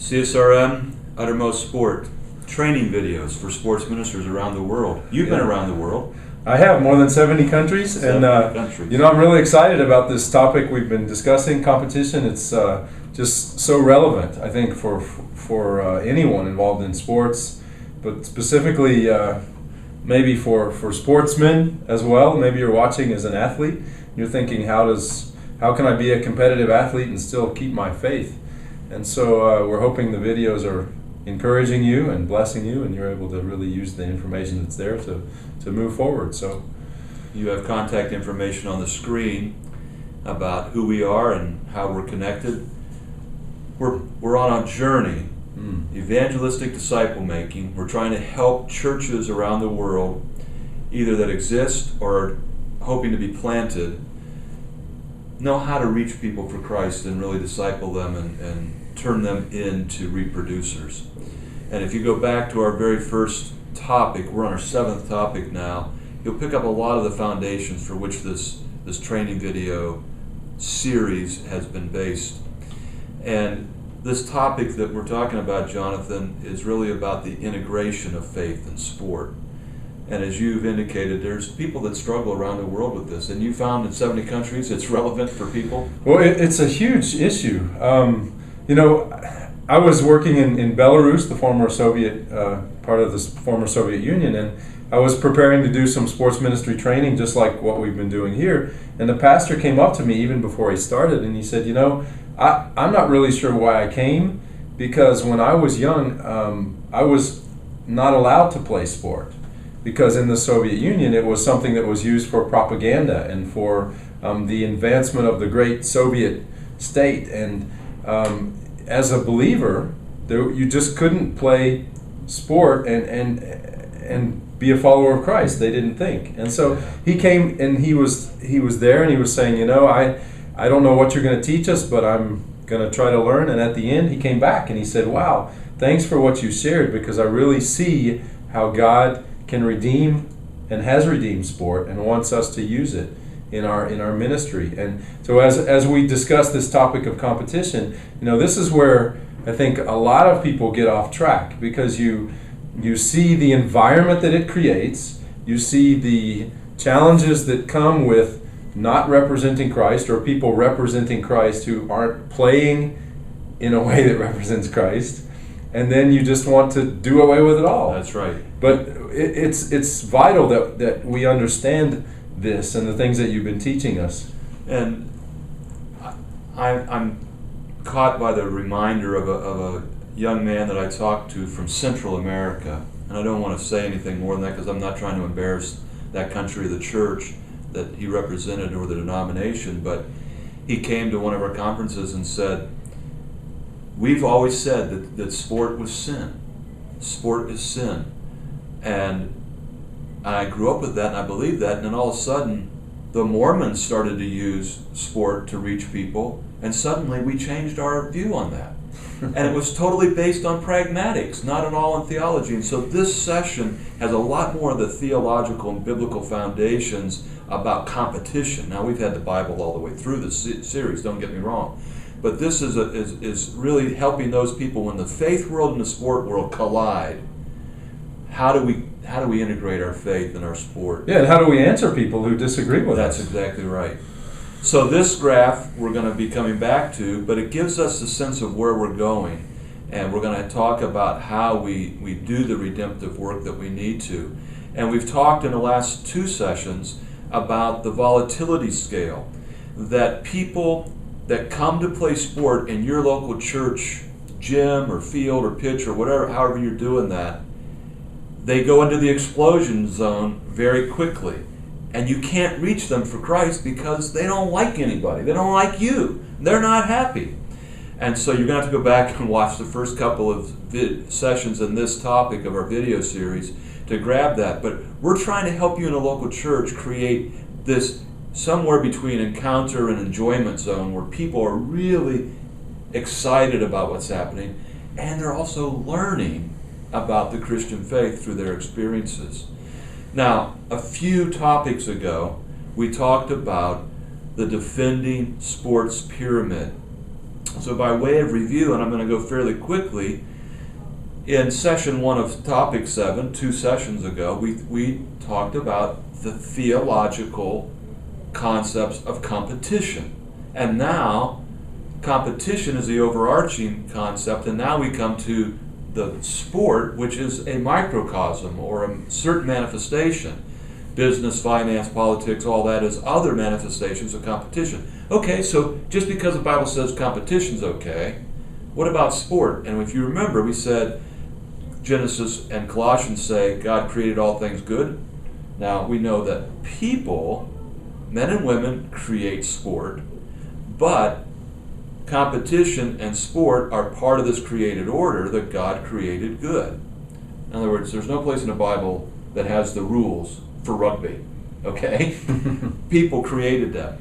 CSRM, Uttermost Sport, training videos for sports ministers around the world. You've been around the world. I have more than 70 countries, 70 and countries. I'm really excited about this topic we've been discussing, competition. It's just so relevant, I think, for anyone involved in sports, but specifically maybe for sportsmen as well. Maybe you're watching as an athlete, you're thinking, how can I be a competitive athlete and still keep my faith? And so we're hoping the videos are encouraging you and blessing you, and you're able to really use the information that's there to move forward. So you have contact information on the screen about who we are and how we're connected. We're on a journey, evangelistic disciple making. We're trying to help churches around the world, either that exist or are hoping to be planted, know how to reach people for Christ and really disciple them and turn them into reproducers. And if you go back to our very first topic, we're on our 7th topic now, you'll pick up a lot of the foundations for which this training video series has been based. And this topic that we're talking about, Jonathan, is really about the integration of faith and sport. And as you've indicated, there's people that struggle around the world with this. And you found in 70 countries it's relevant for people? Well, it's a huge issue. I was working in Belarus, the former Soviet, part of the former Soviet Union, and I was preparing to do some sports ministry training, just like what we've been doing here. And the pastor came up to me even before he started, and he said, I'm not really sure why I came, because when I was young, I was not allowed to play sport. Because in the Soviet Union, it was something that was used for propaganda and for the advancement of the great Soviet state. And as a believer, you just couldn't play sport and be a follower of Christ. They didn't think. And so he came and he was there and he was saying, I don't know what you're going to teach us, but I'm going to try to learn. And at the end, he came back and he said, wow, thanks for what you shared, because I really see how God can redeem and has redeemed sport and wants us to use it in our ministry. And so as we discuss this topic of competition, this is where I think a lot of people get off track, because you see the environment that it creates, you see the challenges that come with not representing Christ, or people representing Christ who aren't playing in a way that represents Christ, and then you just want to do away with it all. That's right. But it's vital that we understand this and the things that you've been teaching us. And I'm caught by the reminder of a young man that I talked to from Central America. And I don't want to say anything more than that, because I'm not trying to embarrass that country or the church that he represented or the denomination. But he came to one of our conferences and said, we've always said that sport was sin. Sport is sin. And I grew up with that and I believed that, and then all of a sudden the Mormons started to use sport to reach people, and suddenly we changed our view on that. And it was totally based on pragmatics, not at all in theology. And so this session has a lot more of the theological and biblical foundations about competition. Now, we've had the Bible all the way through this series, don't get me wrong. But this is really helping those people when the faith world and the sport world collide. How do we integrate our faith in our sport? Yeah, and how do we answer people who disagree with us? That's exactly right. So this graph we're going to be coming back to, but it gives us a sense of where we're going. And we're going to talk about how we do the redemptive work that we need to. And we've talked in the last 2 sessions about the volatility scale, that people that come to play sport in your local church gym or field or pitch or whatever, however you're doing that, they go into the explosion zone very quickly. And you can't reach them for Christ because they don't like anybody. They don't like you. They're not happy. And so you're going to have to go back and watch the first couple of sessions in this topic of our video series to grab that. But we're trying to help you in a local church create this somewhere between encounter and enjoyment zone where people are really excited about what's happening, and they're also learning about the Christian faith through their experiences. Now, a few topics ago, we talked about the defending sports pyramid. So by way of review, and I'm going to go fairly quickly, in session 1 of topic 7, 2 sessions ago, we talked about the theological concepts of competition. And now, competition is the overarching concept, and now we come to the sport, which is a microcosm or a certain manifestation. Business, finance, politics, all that is other manifestations of competition. Okay, so just because the Bible says competition's okay, what about sport? And if you remember, we said Genesis and Colossians say God created all things good. Now, we know that people, men and women, create sport, but competition and sport are part of this created order that God created good. In other words, there's no place in the Bible that has the rules for rugby, okay? People created that.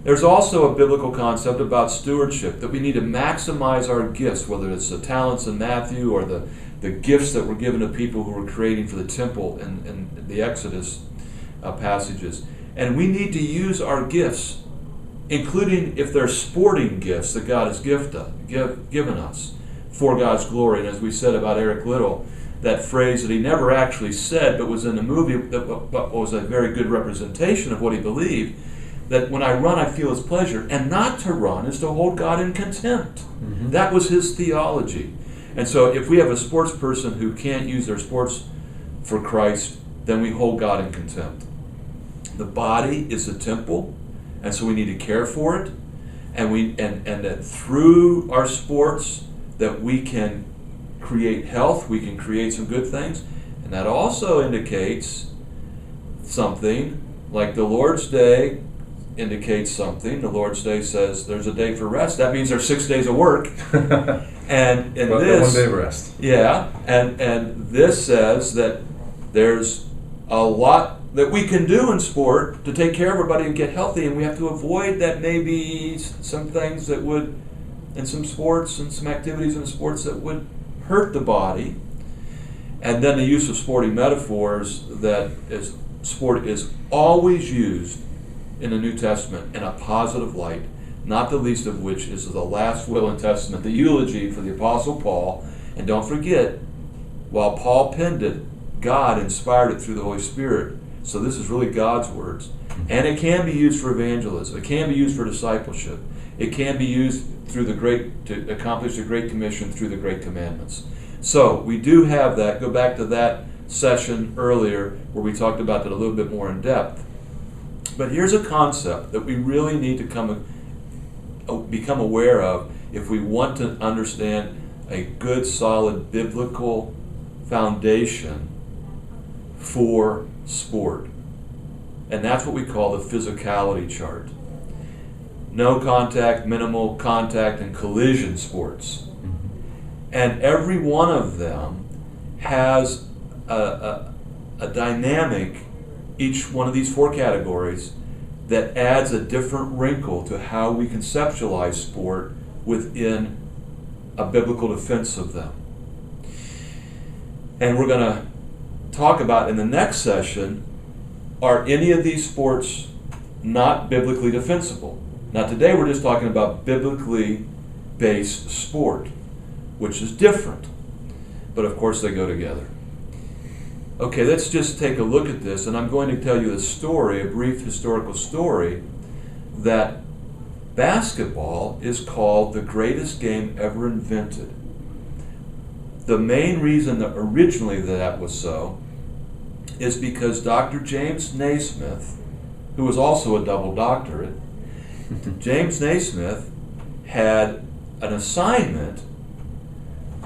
There's also a biblical concept about stewardship, that we need to maximize our gifts, whether it's the talents in Matthew or the gifts that were given to people who were creating for the temple in the Exodus passages. And we need to use our gifts, including if they're sporting gifts that God has given us for God's glory. And as we said about Eric Liddell, that phrase that he never actually said but was in the movie that was a very good representation of what he believed, that when I run I feel his pleasure, and not to run is to hold God in contempt. Mm-hmm. That was his theology. And so if we have a sports person who can't use their sports for Christ, then we hold God in contempt. The body is the temple, and so we need to care for it, and that through our sports that we can create health, we can create some good things. And that also indicates something, like the Lord's Day indicates something. The Lord's Day says there's a day for rest. That means there's 6 days of work. And in but this, 1 day of rest. Yeah, and this says that there's a lot that we can do in sport to take care of everybody and get healthy, and we have to avoid that maybe some things that would, in some sports and some activities in sports that would hurt the body. And then the use of sporting metaphors, that is, sport is always used in the New Testament in a positive light, not the least of which is the last will and testament, the eulogy for the Apostle Paul. And don't forget, while Paul penned it, God inspired it through the Holy Spirit. So this is really God's words. And it can be used for evangelism. It can be used for discipleship. It can be used to accomplish the Great Commission through the Great Commandments. So we do have that. Go back to that session earlier where we talked about that a little bit more in depth. But here's a concept that we really need to become aware of if we want to understand a good, solid biblical foundation for sport. And that's what we call the physicality chart. No contact, minimal contact, and collision sports. And every one of them has a dynamic, each one of these 4 categories, that adds a different wrinkle to how we conceptualize sport within a biblical defense of them. And we're going to talk about in the next session, are any of these sports not biblically defensible? Now today we're just talking about biblically based sport, which is different. But of course they go together. Okay, let's just take a look at this, and I'm going to tell you a story, a brief historical story, that basketball is called the greatest game ever invented. The main reason that originally that was so is because Dr. James Naismith, who was also a double doctorate, James Naismith had an assignment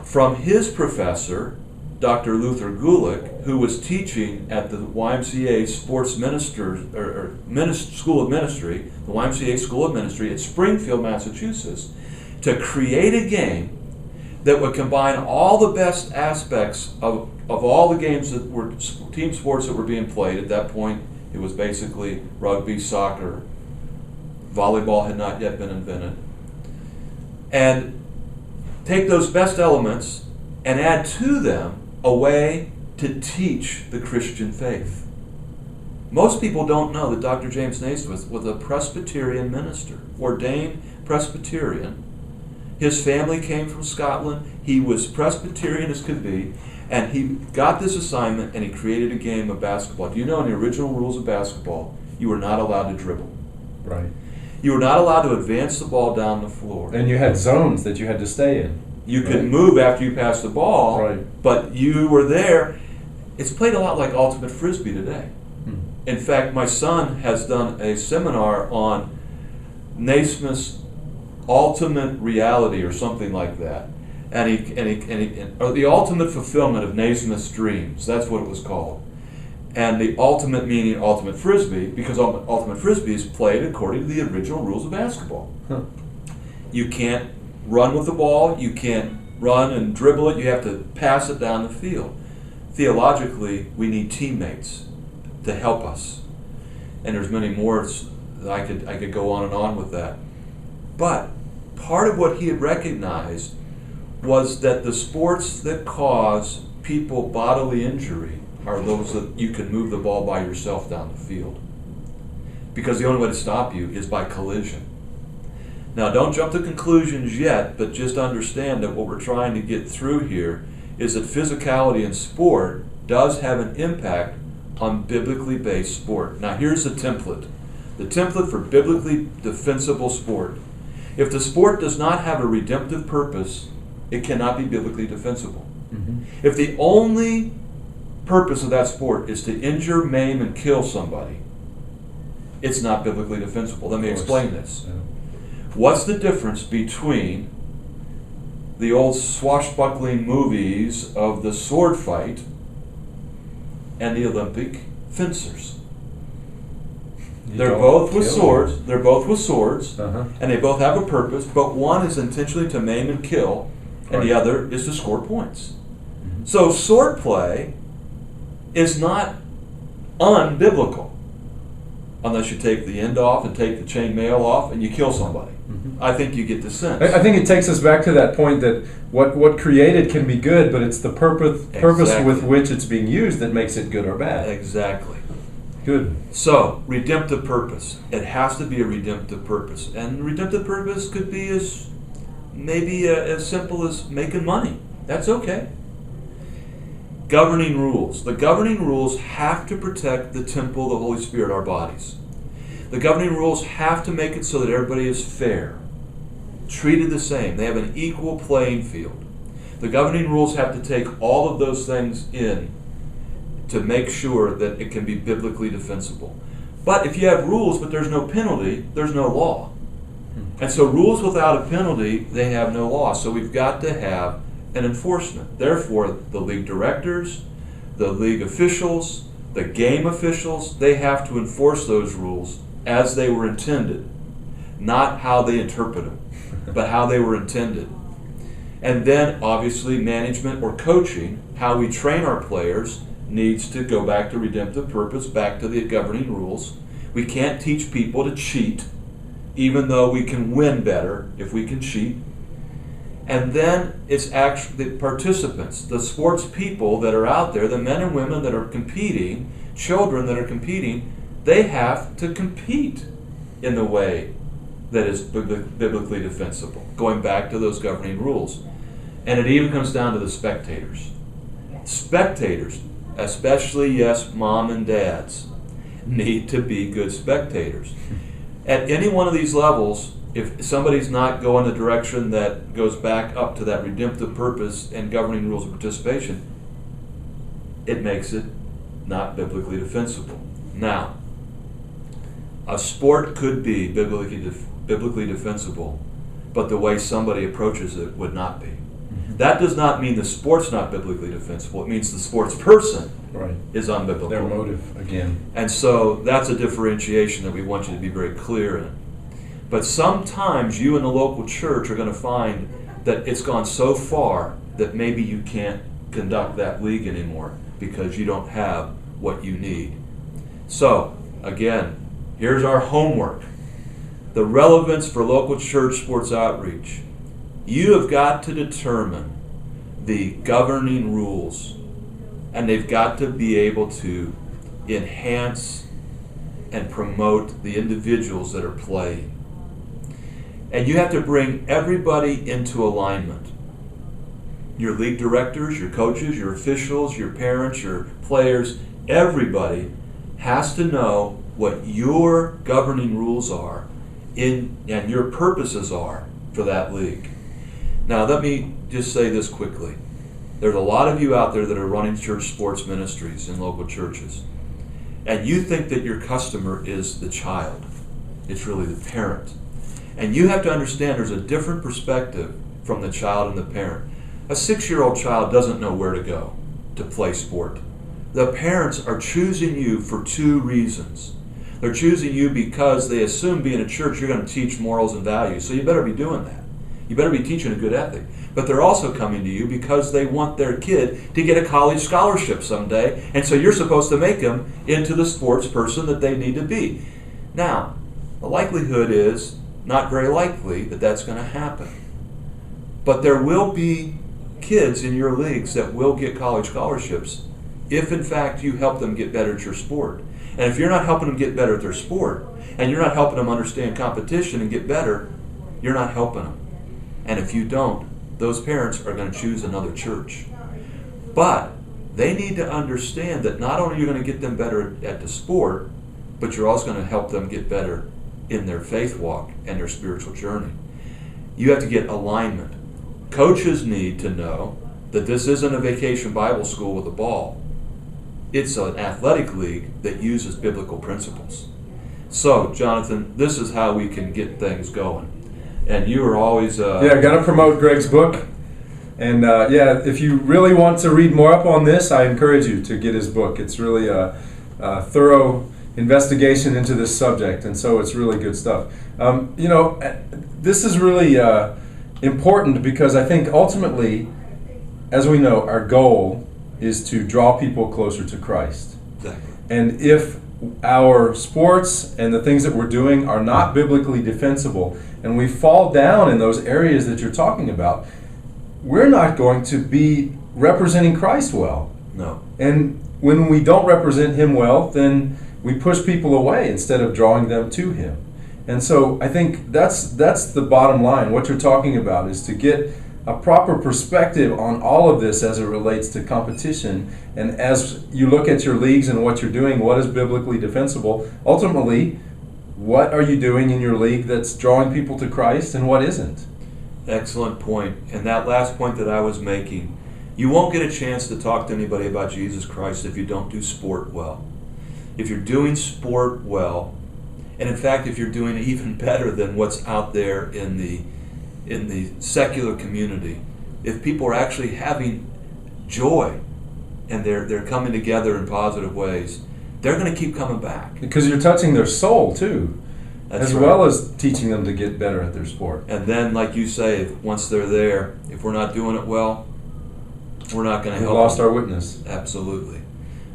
from his professor, Dr. Luther Gulick, who was teaching at the YMCA School of Ministry, the YMCA School of Ministry at Springfield, Massachusetts, to create a game that would combine all the best aspects of all the games that were team sports that were being played. At that point, it was basically rugby, soccer. Volleyball had not yet been invented. And take those best elements and add to them a way to teach the Christian faith. Most people don't know that Dr. James Naismith was a Presbyterian minister, ordained Presbyterian, His family came from Scotland. He was Presbyterian as could be. And he got this assignment and he created a game of basketball. Do you know in the original rules of basketball, you were not allowed to dribble? Right. You were not allowed to advance the ball down the floor. And you had zones that you had to stay in. You could move after you passed the ball, right, but you were there. It's played a lot like ultimate frisbee today. In fact, my son has done a seminar on Naismith's ultimate reality or something like that. Or the ultimate fulfillment of Naismith's dreams. That's what it was called. And the ultimate meaning ultimate frisbee, because ultimate frisbee is played according to the original rules of basketball. Huh. You can't run with the ball, you can't run and dribble it, you have to pass it down the field. Theologically, we need teammates to help us. And there's many more. I could go on with that. But part of what he had recognized was that the sports that cause people bodily injury are those that you can move the ball by yourself down the field. Because the only way to stop you is by collision. Now, don't jump to conclusions yet, but just understand that what we're trying to get through here is that physicality in sport does have an impact on biblically based sport. Now, here's the template. The template for biblically defensible sport. If the sport does not have a redemptive purpose, it cannot be biblically defensible. Mm-hmm. If the only purpose of that sport is to injure, maim, and kill somebody, it's not biblically defensible. Let me explain this. Yeah. What's the difference between the old swashbuckling movies of the sword fight and the Olympic fencers? They're both with swords. They're both with swords, and they both have a purpose. But one is intentionally to maim and kill, and the other is to score points. Mm-hmm. So sword play is not unbiblical, unless you take the end off and take the chainmail off and you kill somebody. Mm-hmm. I think you get the sense. I think it takes us back to that point that what created can be good, but it's the purpose with which it's being used that makes it good or bad. Exactly. Good. So, redemptive purpose. It has to be a redemptive purpose. And redemptive purpose could be as simple as making money. That's okay. Governing rules. The governing rules have to protect the temple of the Holy Spirit, our bodies. The governing rules have to make it so that everybody is fair, treated the same. They have an equal playing field. The governing rules have to take all of those things in to make sure that it can be biblically defensible. But if you have rules but there's no penalty, there's no law. And so rules without a penalty, they have no law. So we've got to have an enforcement. Therefore, the league directors, the league officials, the game officials, they have to enforce those rules as they were intended. Not how they interpret them, but how they were intended. And then, obviously, management or coaching, how we train our players, needs to go back to redemptive purpose, back to the governing rules. We can't teach people to cheat, even though we can win better if we can cheat. And then it's actually the participants, the sports people that are out there, the men and women that are competing, children that are competing, they have to compete in the way that is biblically defensible, going back to those governing rules. And it even comes down to the spectators. Spectators, especially, yes, mom and dads, need to be good spectators. At any one of these levels, if somebody's not going the direction that goes back up to that redemptive purpose and governing rules of participation, it makes it not biblically defensible. Now, a sport could be biblically defensible, but the way somebody approaches it would not be. That does not mean the sport's not biblically defensible. It means the sports person is unbiblical. Their motive, again. And so that's a differentiation that we want you to be very clear in. But sometimes you in the local church are going to find that it's gone so far that maybe you can't conduct that league anymore because you don't have what you need. So, again, here's our homework. The relevance for local church sports outreach. You have got to determine the governing rules, and they've got to be able to enhance and promote the individuals that are playing. And you have to bring everybody into alignment. Your league directors, your coaches, your officials, your parents, your players, everybody has to know what your governing rules are and your purposes are for that league. Now, let me just say this quickly. There's a lot of you out there that are running church sports ministries in local churches, and you think that your customer is the child. It's really the parent. And you have to understand there's a different perspective from the child and the parent. A 6-year-old child doesn't know where to go to play sport. The parents are choosing you for 2 reasons. They're choosing you because they assume being a church you're going to teach morals and values, so you better be doing that. You better be teaching a good ethic. But they're also coming to you because they want their kid to get a college scholarship someday, and so you're supposed to make them into the sports person that they need to be. Now, the likelihood is not very likely that that's going to happen. But there will be kids in your leagues that will get college scholarships if, in fact, you help them get better at your sport. And if you're not helping them get better at their sport, and you're not helping them understand competition and get better, you're not helping them. And if you don't, those parents are going to choose another church. But they need to understand that not only are you going to get them better at the sport, but you're also going to help them get better in their faith walk and their spiritual journey. You have to get alignment. Coaches need to know that this isn't a vacation Bible school with a ball. It's an athletic league that uses biblical principles. So, Jonathan, this is how we can get things going. And you are always... got to promote Greg's book. And if you really want to read more up on this, I encourage you to get his book. It's really a thorough investigation into this subject, and so it's really good stuff. This is really important because I think ultimately, as we know, our goal is to draw people closer to Christ. Exactly. And if our sports and the things that we're doing are not biblically defensible, and we fall down in those areas that you're talking about, we're not going to be representing Christ well. No. And when we don't represent Him well, then we push people away instead of drawing them to Him. And so I think that's the bottom line. What you're talking about is to get a proper perspective on all of this as it relates to competition. And as you look at your leagues and what you're doing, what is biblically defensible, ultimately, what are you doing in your league that's drawing people to Christ and what isn't? Excellent point. And that last point that I was making, you won't get a chance to talk to anybody about Jesus Christ if you don't do sport well. If you're doing sport well, and in fact, if you're doing even better than what's out there in the secular community, if people are actually having joy and they're coming together in positive ways, they're going to keep coming back. Because you're touching their soul too, That's as right. well as teaching them to get better at their sport. And then, like you say, once they're there, if we're not doing it well, we're not going to help We lost them. our witness. Absolutely.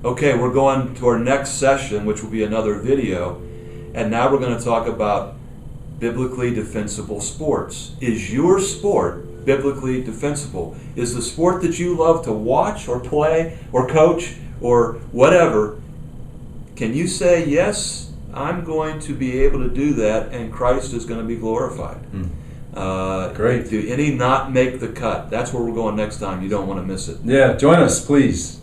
Okay, we're going to our next session, which will be another video, and now we're going to talk about biblically defensible sports. Is your sport biblically defensible? Is the sport that you love to watch or play or coach or whatever, can you say, yes, I'm going to be able to do that and Christ is going to be glorified? Great. Do any not make the cut? That's where we're going next time. You don't want to miss it. Yeah, join us, please.